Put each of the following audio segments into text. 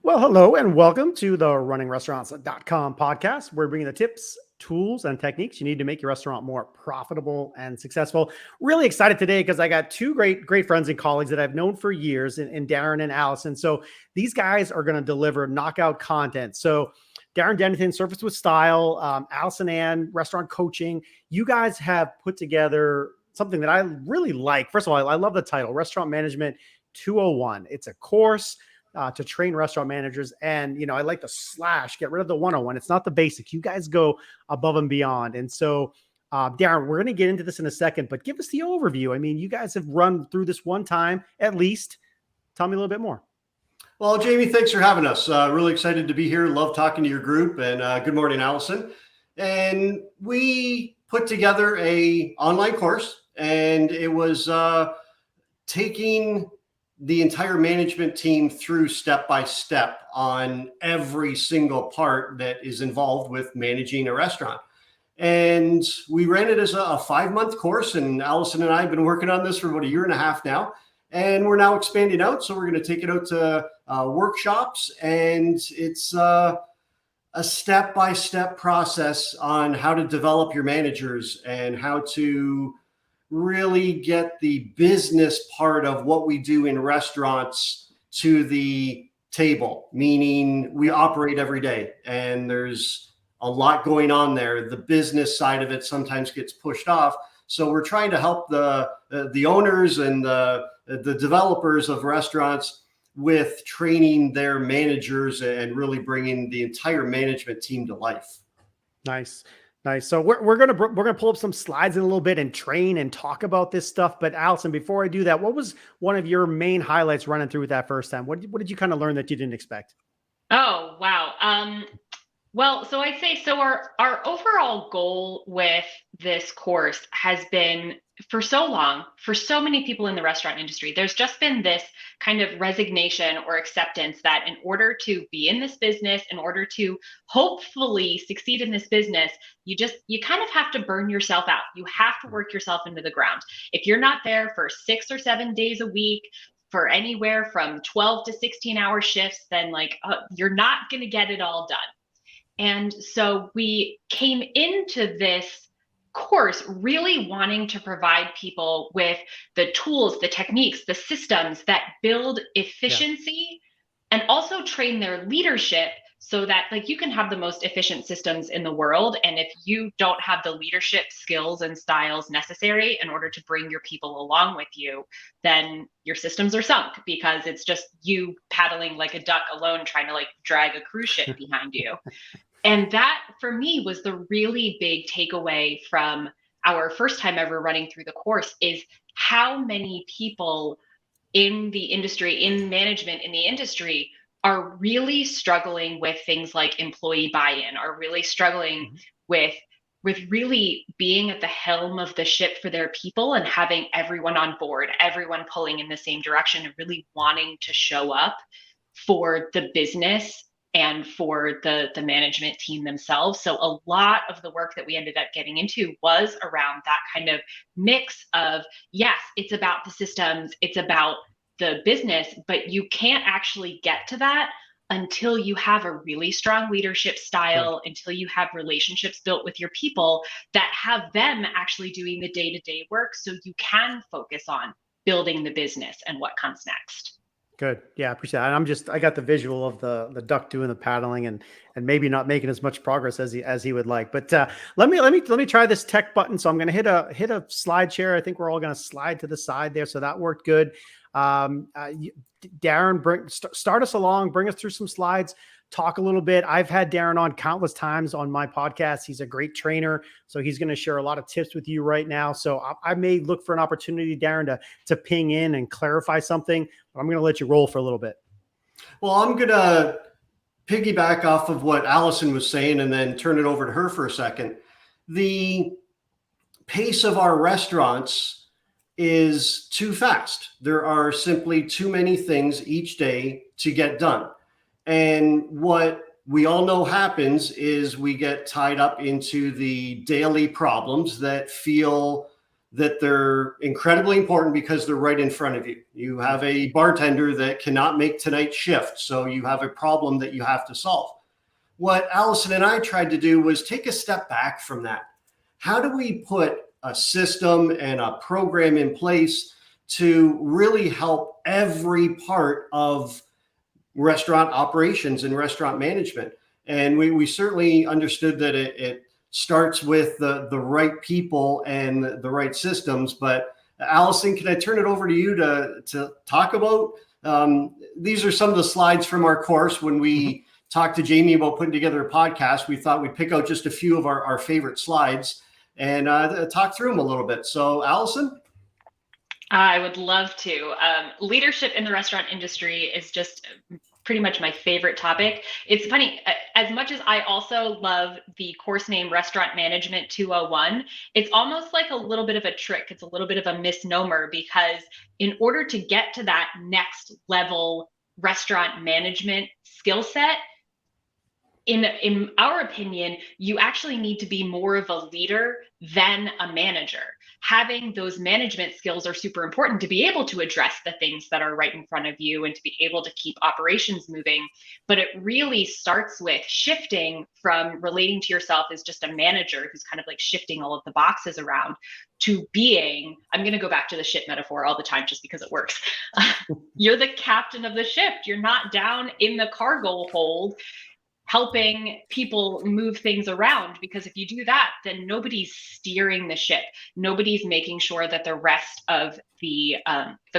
Well, hello and welcome to the runningrestaurants.com podcast. We're bringing the tips, tools, and techniques you need to make your restaurant more profitable and successful. Really excited today because I got two great friends and colleagues that I've known for years in Darren and Alison. So these guys are going to deliver knockout content. So Darren Denington, Service with Style, Alison Anne, restaurant coaching. You guys have put together something that I really like. First of all, I love the title, Restaurant Management 201. It's a course to train restaurant managers. And, I like the slash, get rid of the 101. It's not the basic. You guys go above and beyond. And so, Darren, we're going to get into this in a second, but give us the overview. I mean, you guys have run through this one time, at least. Tell me a little bit more. Well, Jamie, thanks for having us. Really excited to be here. Love talking to your group. And good morning, Allison. And we put together a online course, and it was taking the entire management team through step by step on every single part that is involved with managing a restaurant. And we ran it as a 5-month course, and Allison and I have been working on this for about 1.5 years now. And we're now expanding out. So we're going to take it out to workshops, and it's a step-by-step process on how to develop your managers and how to really get the business part of what we do in restaurants to the table, meaning we operate every day and there's a lot going on there. The business side of it sometimes gets pushed off. So we're trying to help the owners and the developers of restaurants with training their managers and really bringing the entire management team to life. Nice. So we're gonna pull up some slides in a little bit and train and talk about this stuff. But Allison, before I do that, what was one of your main highlights running through with that first time? What did you kind of learn that you didn't expect? Oh, wow. Well, so I'd say, our overall goal with this course has been, for so long, for so many people in the restaurant industry, there's just been this kind of resignation or acceptance that in order to be in this business, in order to hopefully succeed in this business, you kind of have to burn yourself out. You have to work yourself into the ground. If you're not there for 6 or 7 days a week, for anywhere from 12 to 16-hour shifts, then you're not going to get it all done. And so we came into this course really wanting to provide people with the tools, the techniques, the systems that build efficiency and also train their leadership so that you can have the most efficient systems in the world. And if you don't have the leadership skills and styles necessary in order to bring your people along with you, then your systems are sunk because it's just you paddling like a duck alone, trying to drag a cruise ship behind you. And that, for me, was the really big takeaway from our first time ever running through the course, is how many people in the industry, in management in the industry, are really struggling with things like employee buy-in, are really struggling with really being at the helm of the ship for their people and having everyone on board, everyone pulling in the same direction and really wanting to show up for the business and for the management team themselves. So a lot of the work that we ended up getting into was around that kind of mix of, yes, it's about the systems, it's about the business, but you can't actually get to that until you have a really strong leadership style, until you have relationships built with your people that have them actually doing the day-to-day work so you can focus on building the business and what comes next. Good. Yeah, I appreciate that. I got the visual of the duck doing the paddling and maybe not making as much progress as he would like. But let me try this tech button. So I'm going to hit a slide share. I think we're all going to slide to the side there. So that worked good. Darren, start us along, bring us through some slides, talk a little bit. I've had Darren on countless times on my podcast. He's a great trainer. So he's going to share a lot of tips with you right now. So I may look for an opportunity, Darren, to ping in and clarify something. I'm going to let you roll for a little bit. Well, I'm going to piggyback off of what Allison was saying and then turn it over to her for a second. The pace of our restaurants is too fast. There are simply too many things each day to get done. And what we all know happens is we get tied up into the daily problems that feel that they're incredibly important because they're right in front of you. You have a bartender that cannot make tonight's shift, so you have a problem that you have to solve. What Alison and I tried to do was take a step back from that. How do we put a system and a program in place to really help every part of restaurant operations and restaurant management? And we certainly understood that it starts with the right people and the right systems. But Alison, can I turn it over to you to talk about? These are some of the slides from our course. When we talked to Jaime about putting together a podcast, we thought we'd pick out just a few of our favorite slides and talk through them a little bit. So Alison? I would love to. Leadership in the restaurant industry is just pretty much my favorite topic. It's funny, as much as I also love the course name Restaurant Management 201, it's almost like a little bit of a trick. It's a little bit of a misnomer, because in order to get to that next level restaurant management skill set, in our opinion, you actually need to be more of a leader than a manager. Having those management skills are super important to be able to address the things that are right in front of you and to be able to keep operations moving. But it really starts with shifting from relating to yourself as just a manager who's kind of like shifting all of the boxes around to being, I'm going to go back to the ship metaphor all the time just because it works. You're the captain of the ship. You're not down in the cargo hold helping people move things around, because if you do that, then nobody's steering the ship. Nobody's making sure that the rest of the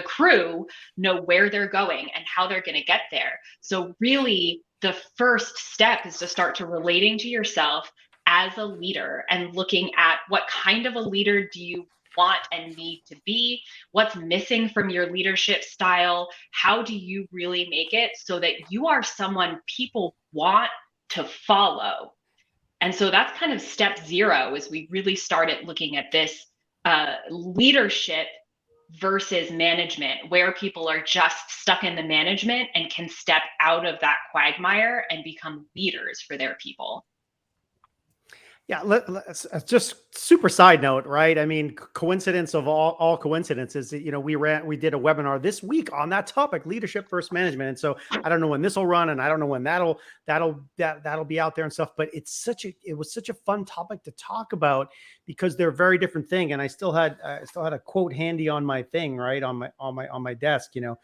crew know where they're going and how they're going to get there. So really, the first step is to start to relating to yourself as a leader and looking at what kind of a leader do you want and need to be, what's missing from your leadership style, how do you really make it so that you are someone people want to follow. And so that's kind of step zero, as we really started looking at this leadership versus management, where people are just stuck in the management and can step out of that quagmire and become leaders for their people. Yeah, let's just super side note, right? I mean, coincidence of all coincidences. You know, we did a webinar this week on that topic, leadership versus management. And so I don't know when this will run, and I don't know when that'll be out there and stuff. But it was such a fun topic to talk about, because they're a very different thing. And I still had a quote handy on my thing, right, on my desk. You know,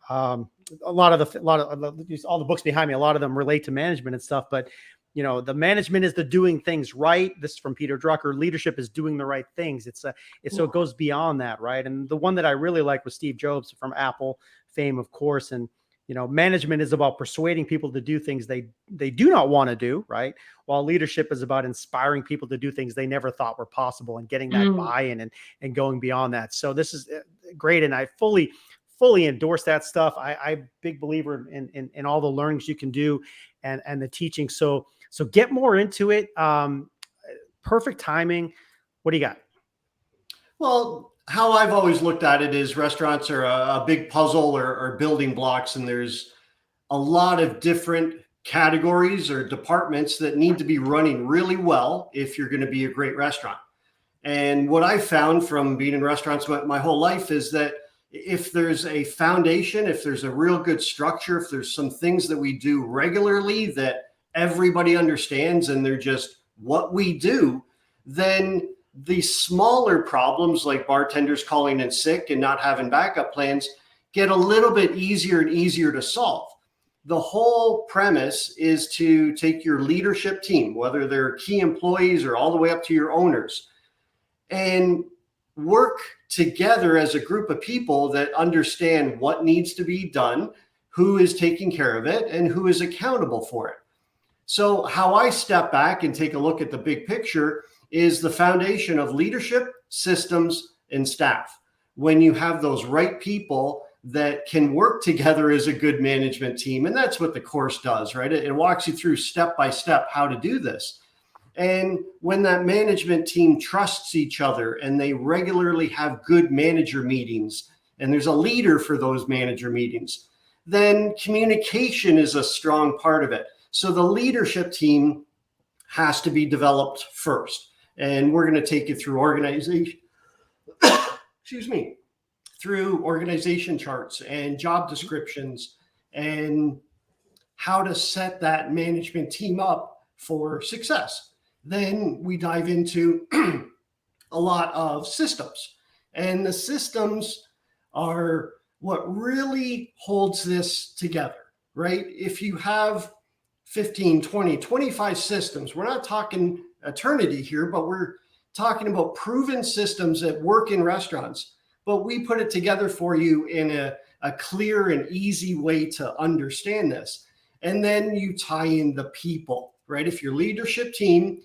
all the books behind me, a lot of them relate to management and stuff, but. You know, the management is the doing things right. This is from Peter Drucker. Leadership is doing the right things. So it goes beyond that, right? And the one that I really like was Steve Jobs from Apple fame, of course. And you know, management is about persuading people to do things they do not want to do, right? While leadership is about inspiring people to do things they never thought were possible and getting that buy-in and going beyond that. So this is great, and I fully endorse that stuff. I'm big believer in all the learnings you can do and the teaching. So get more into it. Perfect timing. What do you got? Well, how I've always looked at it is restaurants are a big puzzle or building blocks, and there's a lot of different categories or departments that need to be running really well if you're going to be a great restaurant. And what I found from being in restaurants my whole life is that if there's a foundation, if there's a real good structure, if there's some things that we do regularly that everybody understands and they're just what we do, then the smaller problems like bartenders calling in sick and not having backup plans get a little bit easier and easier to solve. The whole premise is to take your leadership team, whether they're key employees or all the way up to your owners, and work together as a group of people that understand what needs to be done, who is taking care of it, and who is accountable for it. So how I step back and take a look at the big picture is the foundation of leadership, systems, and staff. When you have those right people that can work together as a good management team, and that's what the course does, right? It walks you through step by step how to do this. And when that management team trusts each other and they regularly have good manager meetings, and there's a leader for those manager meetings, then communication is a strong part of it. So the leadership team has to be developed first. And we're going to take you through organization. excuse me, through organization charts and job descriptions and how to set that management team up for success. Then we dive into a lot of systems, and the systems are what really holds this together, right? If you have 15, 20, 25 systems, we're not talking eternity here, but we're talking about proven systems that work in restaurants, but we put it together for you in a clear and easy way to understand this. And then you tie in the people, right? If your leadership team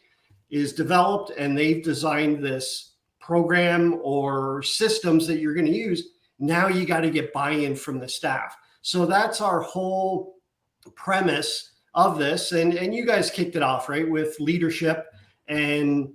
is developed and they've designed this program or systems that you're going to use, now you got to get buy-in from the staff. So that's our whole premise of this. And you guys kicked it off, right, with leadership. And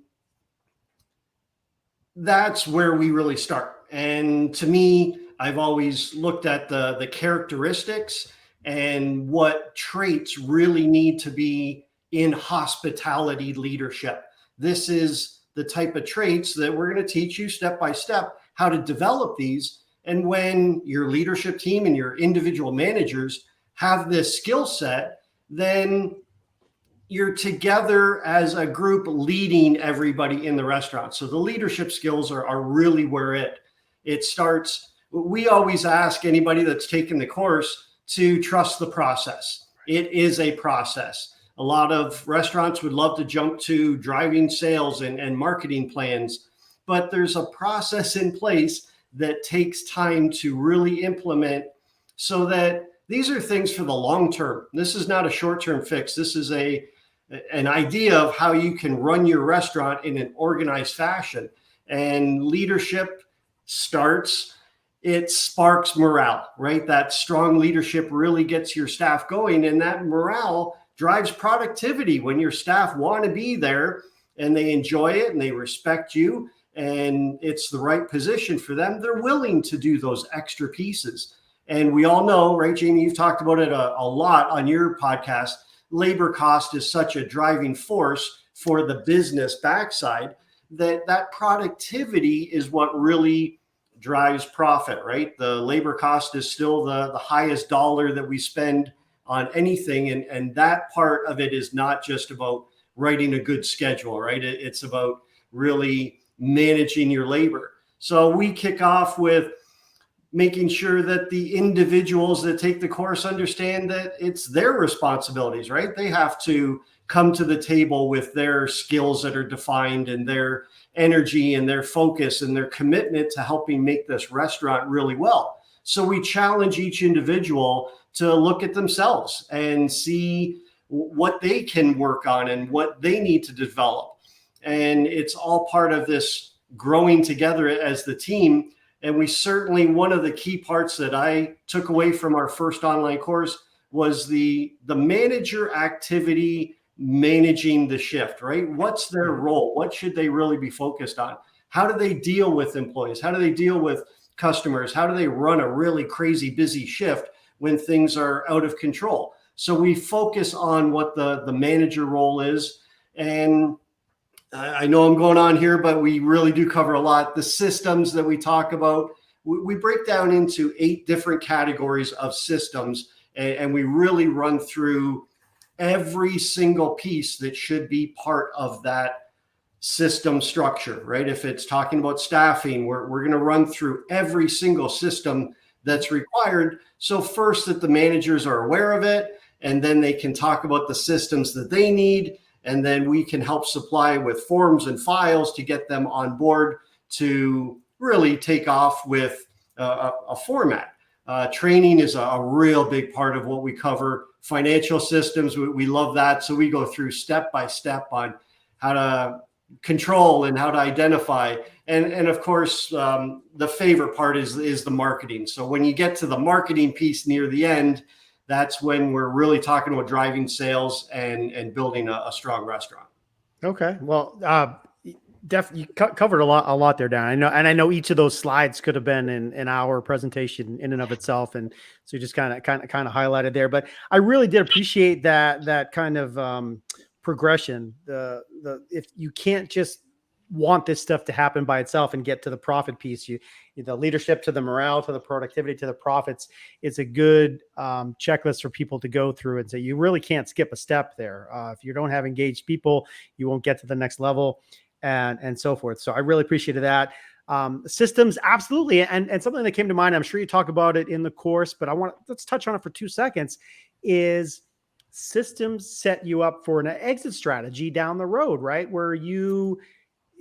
that's where we really start. And to me, I've always looked at the characteristics and what traits really need to be in hospitality leadership. This is the type of traits that we're going to teach you step by step how to develop these. And when your leadership team and your individual managers have this skill set, then you're together as a group leading everybody in the restaurant. So the leadership skills are really where it starts. We always ask anybody that's taken the course to trust the process. It is a process. A lot of restaurants would love to jump to driving sales and marketing plans, but there's a process in place that takes time to really implement, so that these are things for the long term. This is not a short-term fix. This is an idea of how you can run your restaurant in an organized fashion. And leadership it sparks morale, right? That strong leadership really gets your staff going, and that morale drives productivity. When your staff want to be there and they enjoy it and they respect you and it's the right position for them, they're willing to do those extra pieces. And we all know, right, Jamie, you've talked about it a lot on your podcast, labor cost is such a driving force for the business backside that productivity is what really drives profit, right? The labor cost is still the highest dollar that we spend on anything. And that part of it is not just about writing a good schedule, right? It's about really managing your labor. So we kick off with making sure that the individuals that take the course understand that it's their responsibilities, right? They have to come to the table with their skills that are defined and their energy and their focus and their commitment to helping make this restaurant really well. So we challenge each individual to look at themselves and see what they can work on and what they need to develop. And it's all part of this growing together as the team. And we certainly, one of the key parts that I took away from our first online course was the manager activity managing the shift, right? What's their role? What should they really be focused on? How do they deal with employees? How do they deal with customers? How do they run a really crazy busy shift when things are out of control? So we focus on what the manager role is. And I know I'm going on here, but we really do cover a lot. The systems that we talk about, we break down into 8 different categories of systems, and we really run through every single piece that should be part of that system structure, right? If it's talking about staffing, we're going to run through every single system that's required. So first, that the managers are aware of it, and then they can talk about the systems that they need. And then we can help supply with forms and files to get them on board to really take off with a format. Training is a real big part of what we cover. Financial systems, we love that. So we go through step by step on how to control and how to identify. And of course, the favorite part is the marketing. So when you get to the marketing piece near the end, that's when we're really talking about driving sales and building a strong restaurant. Okay. Well, definitely covered a lot there, Dan. I know each of those slides could have been in our presentation in and of itself. And so you just kind of highlighted there, but I really did appreciate that kind of progression. If you can't just want this stuff to happen by itself and get to the profit piece. The leadership to the morale, to the productivity, to the profits. It's a good checklist for people to go through and say, you really can't skip a step there. If you don't have engaged people, you won't get to the next level and so forth. So I really appreciated that. Systems, absolutely. And something that came to mind, I'm sure you talk about it in the course, but let's touch on it for 2 seconds, is systems set you up for an exit strategy down the road, right? Where you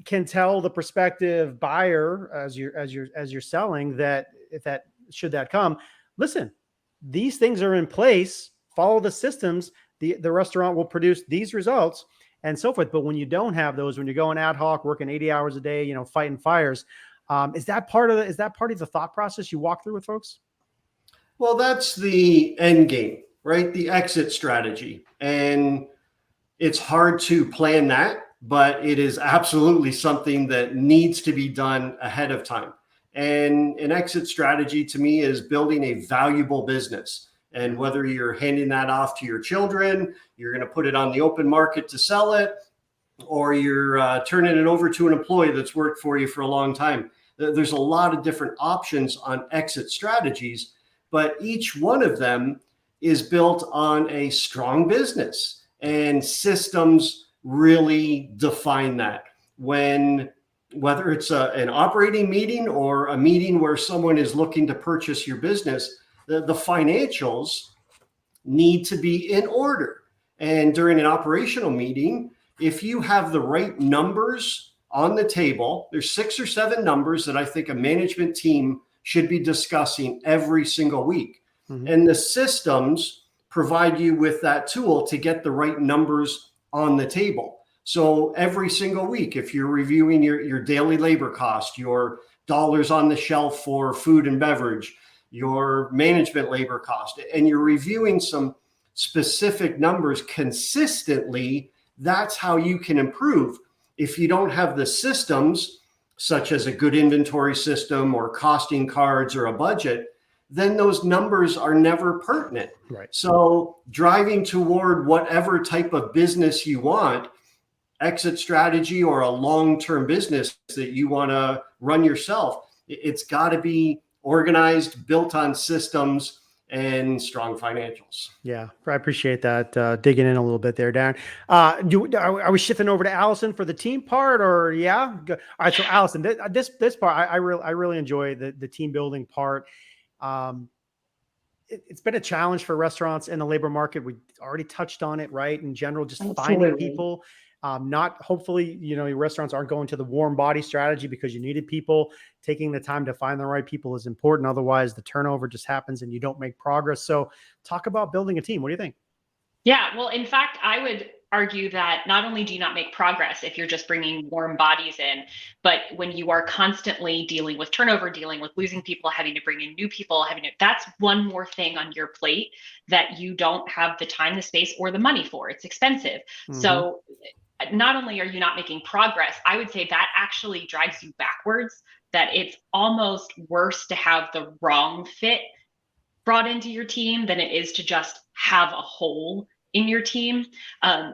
can tell the prospective buyer as you're selling that should that come, listen, these things are in place, follow the systems, the restaurant will produce these results and so forth. But when you don't have those, when you're going ad hoc, working 80 hours a day, fighting fires, is that part of the thought process you walk through with folks? Well, that's the end game, right? The exit strategy. And it's hard to plan that, but it is absolutely something that needs to be done ahead of time. And an exit strategy to me is building a valuable business. And whether you're handing that off to your children, you're going to put it on the open market to sell it, or you're turning it over to an employee that's worked for you for a long time. There's a lot of different options on exit strategies, but each one of them is built on a strong business, and systems really define that. Whether it's an operating meeting or a meeting where someone is looking to purchase your business, the financials need to be in order. And during an operational meeting, if you have the right numbers on the table, there's 6 or 7 numbers that I think a management team should be discussing every single week. Mm-hmm. And the systems provide you with that tool to get the right numbers on the table. So every single week, if you're reviewing your daily labor cost, your dollars on the shelf for food and beverage, your management labor cost, and you're reviewing some specific numbers consistently, that's how you can improve. If you don't have the systems, such as a good inventory system or costing cards or a budget, then those numbers are never pertinent. Right. So driving toward whatever type of business you want, exit strategy or a long-term business that you want to run yourself, it's got to be organized, built on systems, and strong financials. Yeah, I appreciate that. Digging in a little bit there, Darren. Are we shifting over to Alison for the team part, or yeah? All right. So Alison, this part, I really enjoy the team building part. It's been a challenge for restaurants in the labor market. We already touched on it, right? In general, just finding people. Not hopefully, your restaurants aren't going to the warm body strategy because you needed people. Taking the time to find the right people is important. Otherwise, the turnover just happens and you don't make progress. So talk about building a team. What do you think? Yeah, well, in fact, I would argue that not only do you not make progress if you're just bringing warm bodies in, but when you are constantly dealing with turnover, dealing with losing people, having to bring in new people, that's one more thing on your plate that you don't have the time, the space, or the money for. It's expensive. Mm-hmm. So not only are you not making progress, I would say that actually drives you backwards, that it's almost worse to have the wrong fit brought into your team than it is to just have a hole in your team.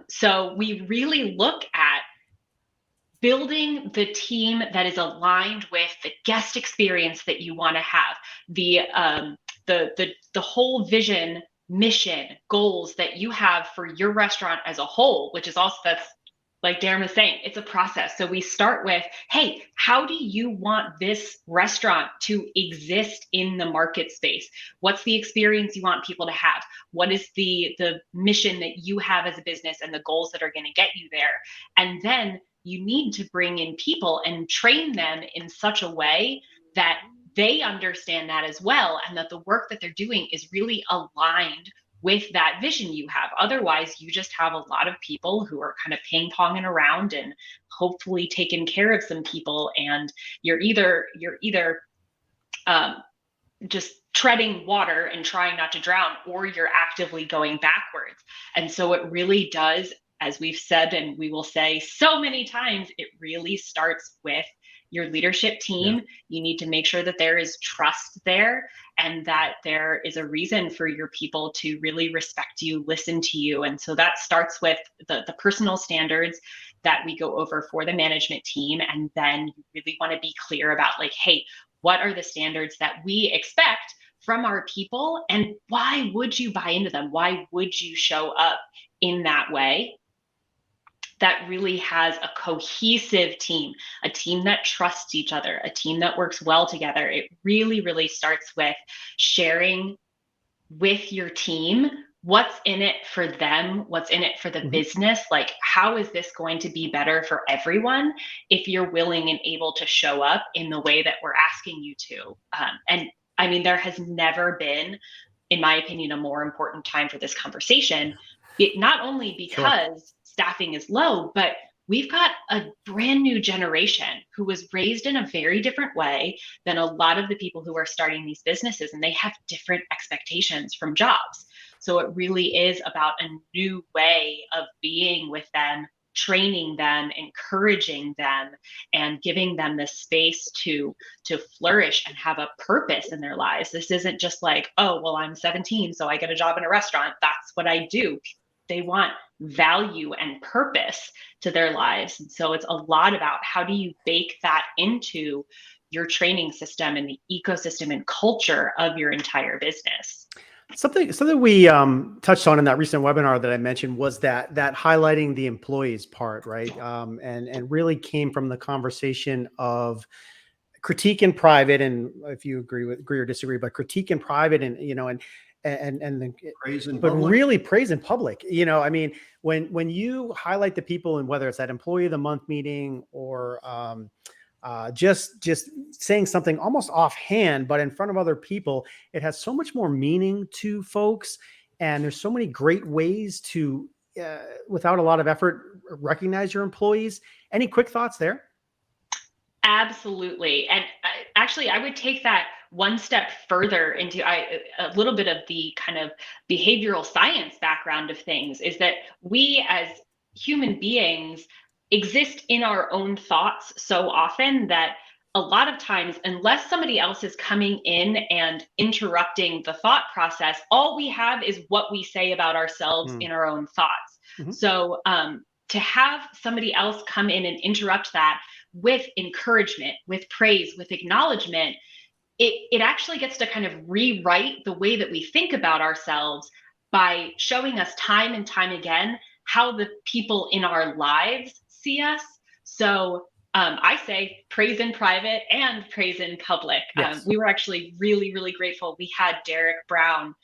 So we really look at building the team that is aligned with the guest experience that you want to have, the whole vision, mission, goals that you have for your restaurant as a whole, which is also, that's like Darren was saying, it's a process. So we start with, hey, how do you want this restaurant to exist in the market space? What's the experience you want people to have? What is the mission that you have as a business and the goals that are going to get you there? And then you need to bring in people and train them in such a way that they understand that as well, and that the work that they're doing is really aligned with that vision you have. Otherwise, you just have a lot of people who are kind of ping-ponging around and hopefully taking care of some people, and you're either just treading water and trying not to drown, or you're actively going backwards. And so it really does, as we've said, and we will say so many times, it really starts with your leadership team. Yeah. You need to make sure that there is trust there, and that there is a reason for your people to really respect you, listen to you. And so that starts with the personal standards. that we go over for the management team. And then you really want to be clear about like, hey, what are the standards that we expect from our people, and why would you buy into them? Why would you show up in that way? That really has a cohesive team, a team that trusts each other, a team that works well together. It really, really starts with sharing with your team what's in it for them, what's in it for the business. Like, how is this going to be better for everyone if you're willing and able to show up in the way that we're asking you to? And I mean, there has never been, in my opinion, a more important time for this conversation. Not only because staffing is low, but we've got a brand new generation who was raised in a very different way than a lot of the people who are starting these businesses, and they have different expectations from jobs. So it really is about a new way of being with them, training them, encouraging them, and giving them the space to flourish and have a purpose in their lives. This isn't just like, oh, well, I'm 17, so I get a job in a restaurant. That's what I do. They want value and purpose to their lives. And so it's a lot about how do you bake that into your training system and the ecosystem and culture of your entire business. Something we touched on in that recent webinar that I mentioned was that highlighting the employees part, right? And really came from the conversation of critique in private, and if you agree or disagree, but critique in private, and and praise in but public. really praise in public. I mean, when you highlight the people, and whether it's that employee of the month meeting or just saying something almost offhand, but in front of other people, it has so much more meaning to folks. And there's so many great ways to, without a lot of effort, recognize your employees. Any quick thoughts there? Absolutely. And actually, I would take that one step further into a little bit of the kind of behavioral science background of things, is that we as human beings exist in our own thoughts so often that a lot of times, unless somebody else is coming in and interrupting the thought process, all we have is what we say about ourselves in our own thoughts. So to have somebody else come in and interrupt that with encouragement, with praise, with acknowledgement, it actually gets to kind of rewrite the way that we think about ourselves by showing us time and time again how the people in our lives see us. So I say praise in private and praise in public. Yes. We were actually really, really grateful. We had Derek Brown,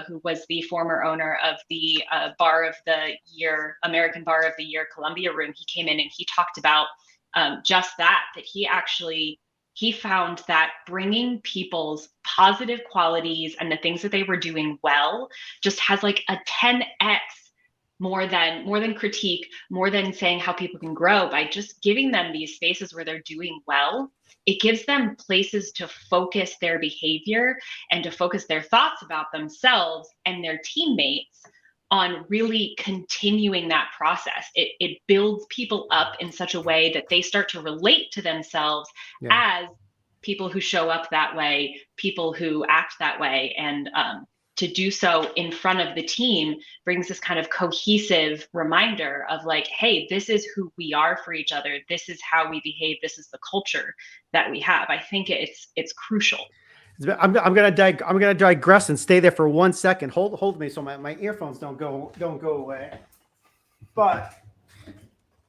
who was the former owner of the Bar of the Year, American Bar of the Year, Columbia Room. He came in and he talked about just that he found that bringing people's positive qualities and the things that they were doing well just has like a 10x more than critique, more than saying how people can grow. By just giving them these spaces where they're doing well, it gives them places to focus their behavior and to focus their thoughts about themselves and their teammates on really continuing that process. It builds people up in such a way that they start to relate to themselves as people who show up that way, people who act that way. And to do so in front of the team brings this kind of cohesive reminder of like, hey, this is who we are for each other. This is how we behave. This is the culture that we have. I think it's crucial. I'm gonna digress and stay there for 1 second. Hold me so my earphones don't go away. But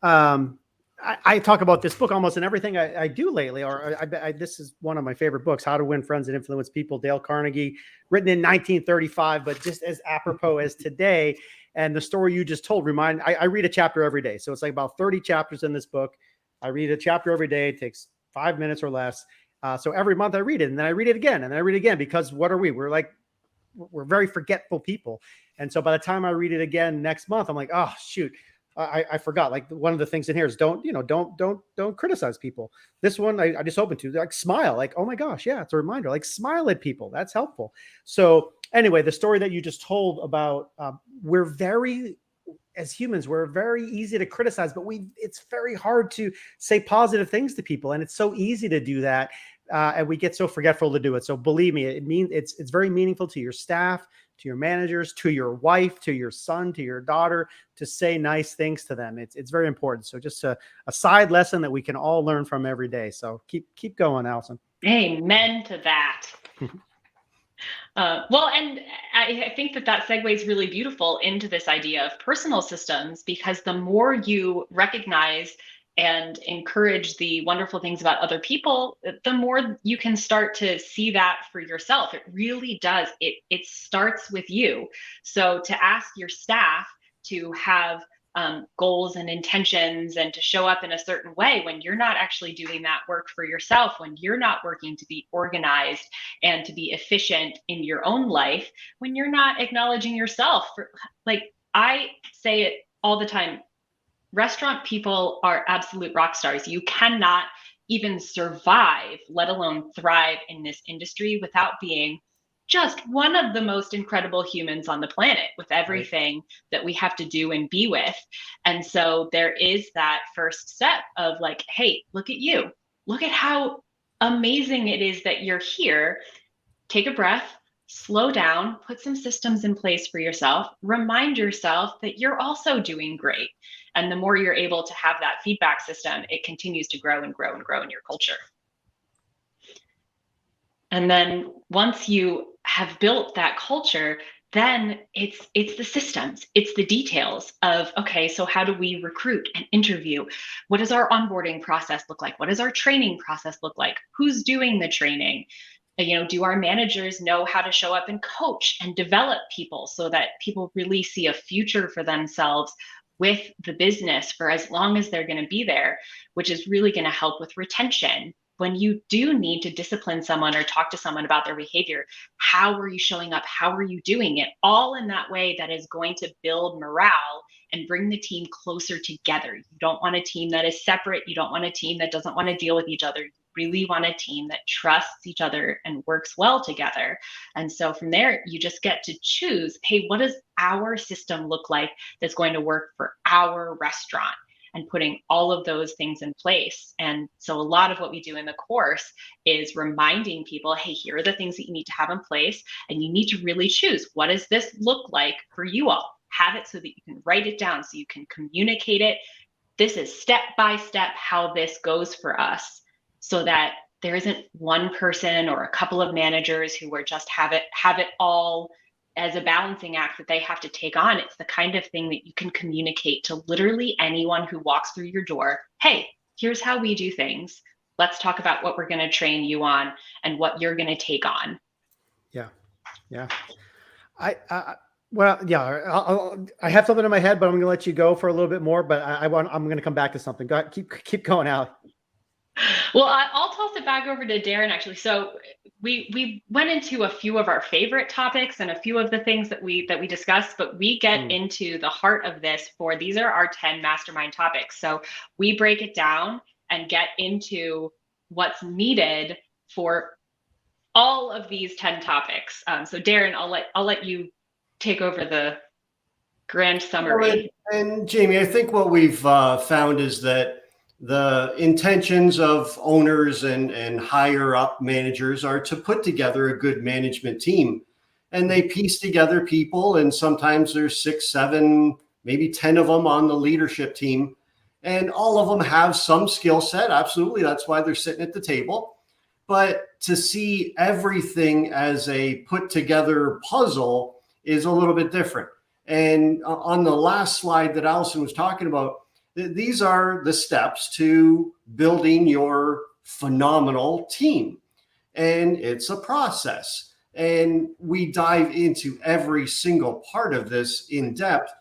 I talk about this book almost in everything I do lately, or this is one of my favorite books, How to Win Friends and Influence People, Dale Carnegie, written in 1935, but just as apropos as today. And the story you just told I read a chapter every day. So it's like about 30 chapters in this book. I read a chapter every day. It takes 5 minutes or less. So every month I read it, and then I read it again, and then I read it again, because what are we? We're very forgetful people. And so by the time I read it again next month, I'm like, oh shoot, I forgot. Like one of the things in here is don't criticize people. This one I just opened to, like, smile, like, oh my gosh, yeah, it's a reminder, like smile at people. That's helpful. So anyway, the story that you just told about, as humans, we're very easy to criticize, but it's very hard to say positive things to people. And it's so easy to do that. And we get so forgetful to do it. So believe me, it's very meaningful to your staff, to your managers, to your wife, to your son, to your daughter, to say nice things to them. It's very important. So just a side lesson that we can all learn from every day. So keep going, Alison. Amen to that. Well, and I think that segues really beautiful into this idea of personal systems, because the more you recognize and encourage the wonderful things about other people, the more you can start to see that for yourself. It really does. It starts with you. So to ask your staff to have goals and intentions and to show up in a certain way when you're not actually doing that work for yourself, when you're not working to be organized and to be efficient in your own life, when you're not acknowledging yourself. Like I say it all the time, restaurant people are absolute rock stars. You cannot even survive, let alone thrive in this industry without being just one of the most incredible humans on the planet, with everything that we have to do and be with. And so there is that first step of like, hey, look at you. Look at how amazing it is that you're here. Take a breath, slow down, put some systems in place for yourself, remind yourself that you're also doing great. And the more you're able to have that feedback system, it continues to grow and grow and grow in your culture. And then once you have built that culture, then it's the systems, it's the details of, okay, so how do we recruit and interview? What does our onboarding process look like? What does our training process look like? Who's doing the training? Do our managers know how to show up and coach and develop people so that people really see a future for themselves with the business for as long as they're going to be there, which is really going to help with retention. When you do need to discipline someone or talk to someone about their behavior, how are you showing up? How are you doing it? All in that way that is going to build morale and bring the team closer together. You don't want a team that is separate. You don't want a team that doesn't want to deal with each other. You really want a team that trusts each other and works well together. And so from there, you just get to choose, hey, what does our system look like that's going to work for our restaurant? And putting all of those things in place. And so a lot of what we do in the course is reminding people, hey, here are the things that you need to have in place. And you need to really choose, what does this look like for you all? Have it so that you can write it down, so you can communicate it. This is step by step how this goes for us, so that there isn't one person or a couple of managers who are just have it all as a balancing act that they have to take on. It's the kind of thing that you can communicate to literally anyone who walks through your door. Hey, here's how we do things. Let's talk about what we're going to train you on and what you're going to take on. Yeah. I have something in my head, but I'm going to let you go for a little bit more, but I'm going to come back to something. Go ahead, keep going out. Well, I'll toss it back over to Darren, actually. So we went into a few of our favorite topics and a few of the things that we discussed, but we get into the heart of this these are our 10 mastermind topics. So we break it down and get into what's needed for all of these 10 topics. So Darren, I'll let you take over the grand summary. And Jamie, I think what we've found is that the intentions of owners and higher up managers are to put together a good management team, and they piece together people, and sometimes there's 6, 7, maybe 10 of them on the leadership team, and all of them have some skill set. Absolutely. That's why they're sitting at the table. But to see everything as a put together puzzle is a little bit different. And on the last slide that Alison was talking about, these are the steps to building your phenomenal team. And it's a process. And we dive into every single part of this in depth,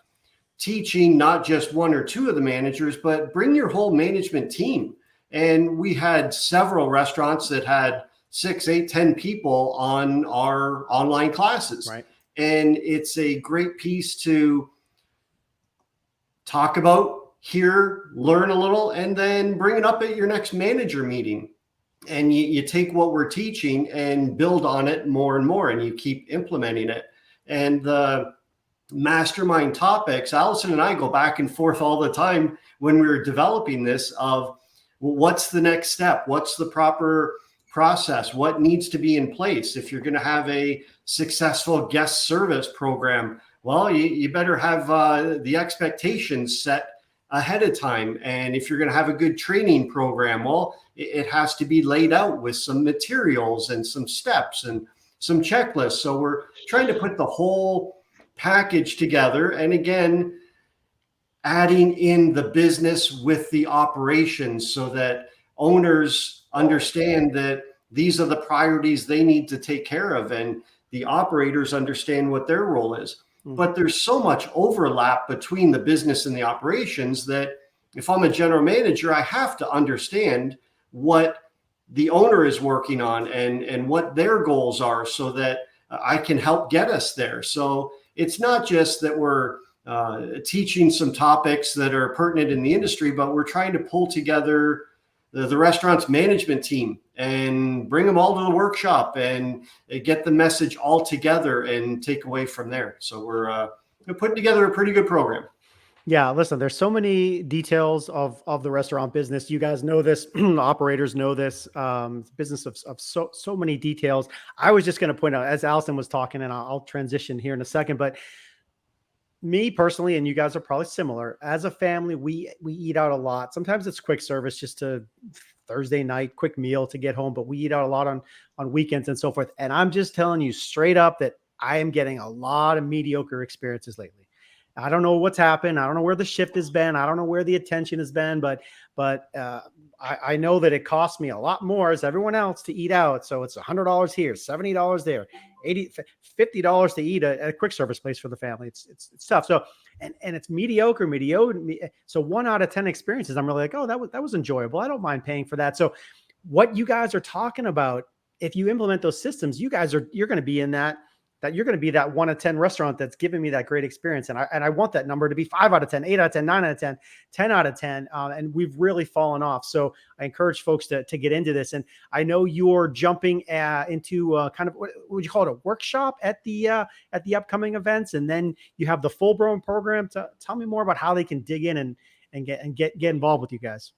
teaching not just one or two of the managers, but bring your whole management team. And we had several restaurants that had 6, 8, 10 people on our online classes. Right. And it's a great piece to talk about, hear, learn a little, and then bring it up at your next manager meeting. And you take what we're teaching and build on it more and more, and you keep implementing it. And the mastermind topics, Alison and I go back and forth all the time when we were developing this of what's the next step? What's the proper process, what needs to be in place. If you're going to have a successful guest service program, well, you better have the expectations set ahead of time. And if you're going to have a good training program, well, it has to be laid out with some materials and some steps and some checklists. So we're trying to put the whole package together. And again, adding in the business with the operations so that owners understand that these are the priorities they need to take care of, and the operators understand what their role is. But there's so much overlap between the business and the operations that if I'm a general manager, I have to understand what the owner is working on and what their goals are so that I can help get us there. So it's not just that we're teaching some topics that are pertinent in the industry, but we're trying to pull together the restaurant's management team and bring them all to the workshop and get the message all together and take away from there. So we're putting together a pretty good program. Yeah, listen, there's so many details of the restaurant business. You guys know this, operators know this, business of so many details. I was just going to point out, as Alison was talking, and I'll transition here in a second, but me personally, and you guys are probably similar, as a family, we eat out a lot. Sometimes it's quick service, just to Thursday night, quick meal to get home, but we eat out a lot on weekends and so forth. And I'm just telling you straight up that I am getting a lot of mediocre experiences lately. I don't know what's happened. I don't know where the shift has been. I don't know where the attention has been, but I know that it costs me a lot more as everyone else to eat out. So it's $100 here, $70 there, $80, $50 to eat at a quick service place for the family. It's tough. So, and it's mediocre. So 1 out of 10 experiences, I'm really like, oh, that was enjoyable. I don't mind paying for that. So what you guys are talking about, if you implement those systems, you're going to be in that you're going to be that 1 out of 10 restaurant that's giving me that great experience. And I want that number to be 5 out of 10, 8 out of 10, 9 out of 10, 10 out of 10. And we've really fallen off. So I encourage folks to get into this. And I know you're jumping into kind of, what would you call it, a workshop at the upcoming events. And then you have the full blown program. Tell me more about how they can dig in and get involved with you guys.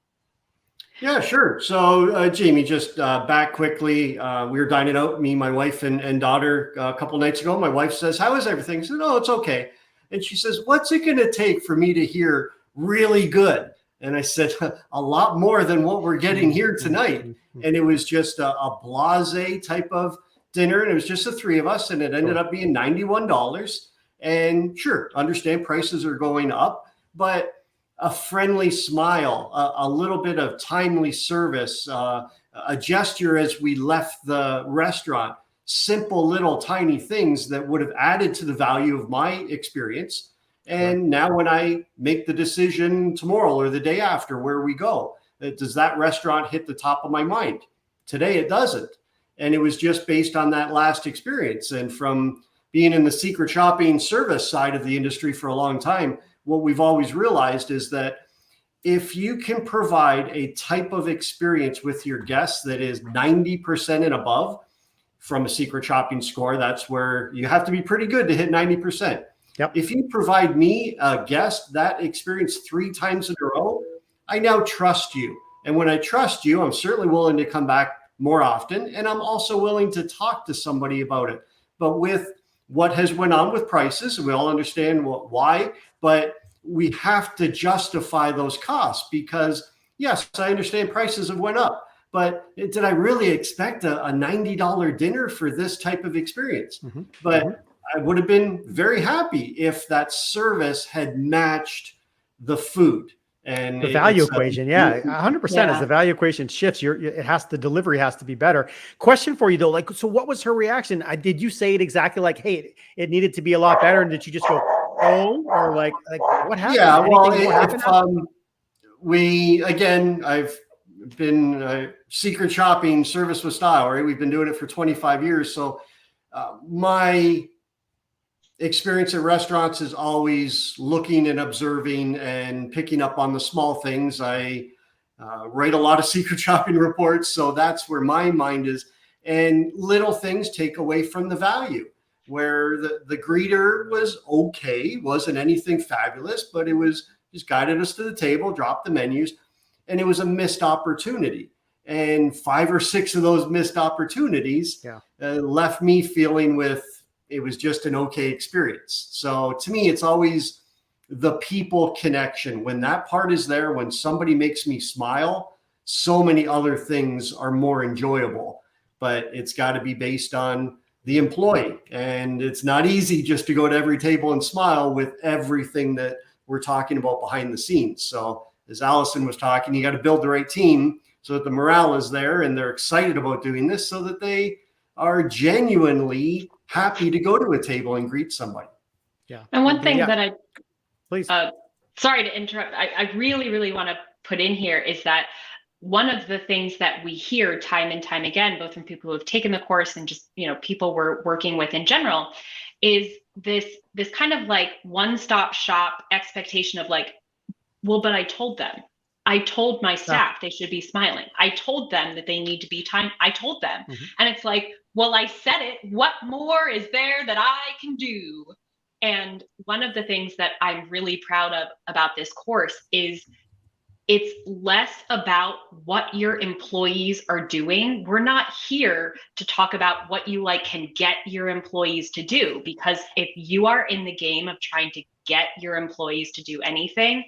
Yeah, sure. So, Jamie, just back quickly, we were dining out, me, my wife, and daughter a couple nights ago. My wife says, "How is everything?" I said, "Oh, it's okay." And she says, "What's it going to take for me to hear really good?" And I said, "A lot more than what we're getting here tonight." And it was just a blasé type of dinner, and it was just the three of us, and it ended up being $91. And sure, understand prices are going up, but a friendly smile, a little bit of timely service, a gesture as we left the restaurant, simple little tiny things that would have added to the value of my experience. And now when I make the decision tomorrow or the day after where we go, does that restaurant hit the top of my mind? Today it doesn't. And it was just based on that last experience. And from being in the secret shopping service side of the industry for a long time, what we've always realized is that if you can provide a type of experience with your guests that is 90% and above from a secret shopping score, that's where you have to be pretty good to hit 90%. Yep. If you provide me, a guest, that experience 3 times in a row, I now trust you. And when I trust you, I'm certainly willing to come back more often. And I'm also willing to talk to somebody about it. But with what has went on with prices, we all understand why, but we have to justify those costs because, yes, I understand prices have went up, but did I really expect a $90 dinner for this type of experience? Mm-hmm. But I would have been very happy if that service had matched the food. And the value equation, 100%. As the value equation shifts, the delivery has to be better. Question for you though, like, so what was her reaction? Did you say it exactly like, hey, it needed to be a lot better, and did you just go, oh, or like what happened? Yeah, well, I've been secret shopping service with style, right? We've been doing it for 25 years, so my experience at restaurants is always looking and observing and picking up on the small things. I write a lot of secret shopping reports, so that's where my mind is. And little things take away from the value, where the greeter was okay, wasn't anything fabulous, but it was just guided us to the table, dropped the menus, and it was a missed opportunity. And 5 or 6 of those missed opportunities left me feeling it was just an okay experience. So to me, it's always the people connection. When that part is there, when somebody makes me smile, so many other things are more enjoyable. But it's got to be based on the employee. And it's not easy just to go to every table and smile with everything that we're talking about behind the scenes. So as Alison was talking, you got to build the right team so that the morale is there and they're excited about doing this, so that they are genuinely happy to go to a table and greet somebody. Yeah. And one thing that please, sorry to interrupt, I really, really want to put in here is that one of the things that we hear time and time again, both from people who have taken the course and just, people we're working with in general, is this kind of like one-stop shop expectation of like, well, but I told them. I told my staff they should be smiling. I told them that they need to be time. I told them. Mm-hmm. And it's like, well, I said it. What more is there that I can do? And one of the things that I'm really proud of about this course is it's less about what your employees are doing. We're not here to talk about what you can get your employees to do, because if you are in the game of trying to get your employees to do anything,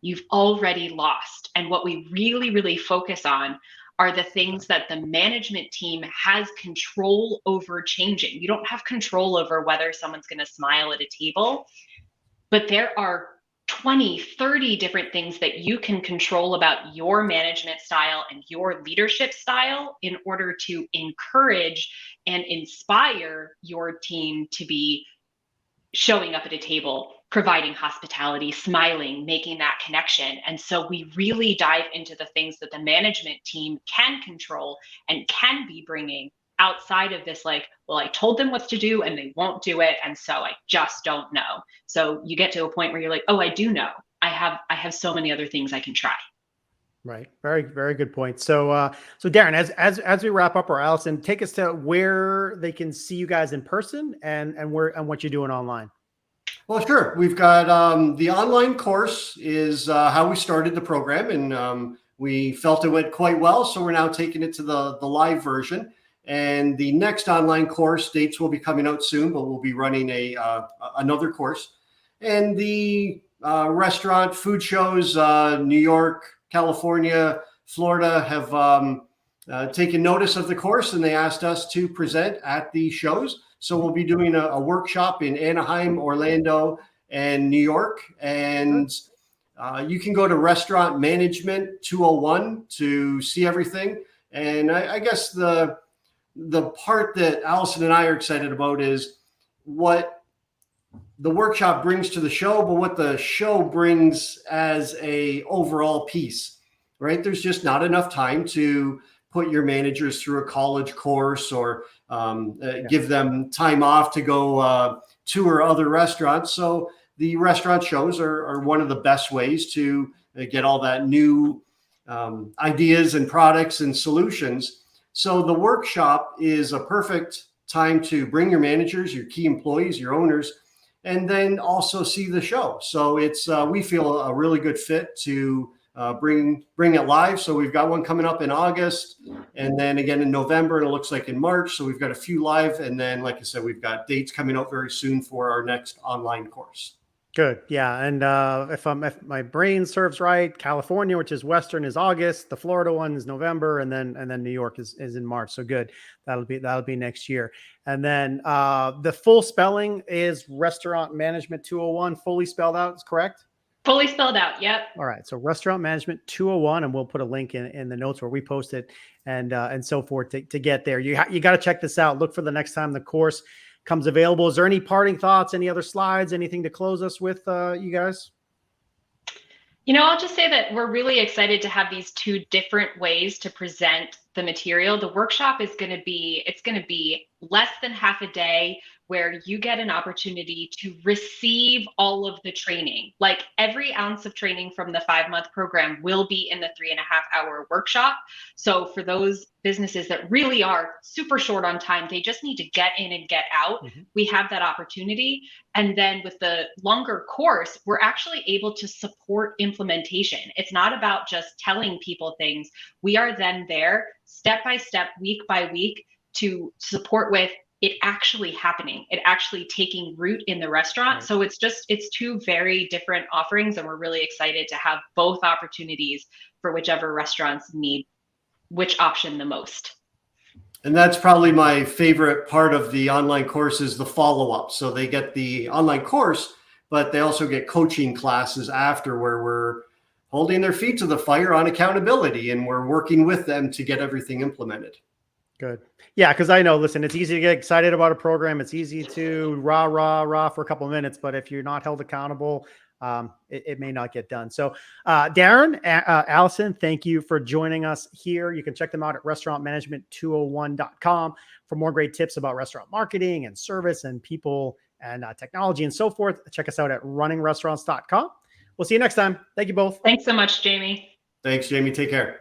you've already lost. And what we really, really focus on are the things that the management team has control over changing. You don't have control over whether someone's going to smile at a table, but there are 20, 30 different things that you can control about your management style and your leadership style in order to encourage and inspire your team to be showing up at a table, providing hospitality, smiling, making that connection. And so we really dive into the things that the management team can control and can be bringing outside of this, well, I told them what to do and they won't do it, and so I just don't know. So you get to a point where you're like, oh, I do know. I have so many other things I can try. Right. Very, very good point. So, so Darren, as we wrap up, or Alison, take us to where they can see you guys in person and what you're doing online. Well, sure. We've got the online course is how we started the program, and we felt it went quite well. So we're now taking it to the live version. And the next online course dates will be coming out soon, but we'll be running another course. And the restaurant food shows, New York, California, Florida have taken notice of the course, and they asked us to present at the shows. So we'll be doing a workshop in Anaheim, Orlando, and New York. And you can go to Restaurant Management 201 to see everything. And I guess the part that Alison and I are excited about is what the workshop brings to the show, but what the show brings as a overall piece, right? There's just not enough time to put your managers through a college course or give them time off to go tour other restaurants. So the restaurant shows are one of the best ways to get all that new ideas and products and solutions. So the workshop is a perfect time to bring your managers, your key employees, your owners, and then also see the show. So it's we feel a really good fit to bring it live. So we've got one coming up in August, and then again in November, and it looks like in March. So we've got a few live, and then like I said, we've got dates coming out very soon for our next online course. Good. Yeah. And if my brain serves right, California, which is Western, is August. The Florida one is November, and then New York is in March. So good. That'll be next year. And then the full spelling is Restaurant Management 201, fully spelled out. Is correct? Fully spelled out. Yep. All right. So Restaurant Management 201, and we'll put a link in the notes where we post it and so forth to get there. You got to check this out. Look for the next time the course comes available. Is there any parting thoughts, any other slides, anything to close us with, you guys? I'll just say that we're really excited to have these two different ways to present the material. The workshop is going to be less than half a day. where you get an opportunity to receive all of the training. Like every ounce of training from the 5-month program will be in the 3.5-hour workshop. So for those businesses that really are super short on time, they just need to get in and get out. We have that opportunity. And then with the longer course, we're actually able to support implementation. It's not about just telling people things. We are then there step by step, week by week, to support with it actually happening, it actually taking root in the restaurant. So it's two very different offerings, and we're really excited to have both opportunities for whichever restaurants need which option the most. And that's probably my favorite part of the online course is the follow-up. So they get the online course, but they also get coaching classes after where we're holding their feet to the fire on accountability, and we're working with them to get everything implemented. Good. Yeah, because I know, listen, it's easy to get excited about a program. It's easy to rah for a couple of minutes, but if you're not held accountable, it may not get done. So Darren, Alison, thank you for joining us here. You can check them out at restaurantmanagement201.com for more great tips about restaurant marketing and service and people and technology and so forth. Check us out at runningrestaurants.com. We'll see you next time. Thank you both. Thanks so much, Jamie. Thanks, Jamie. Take care.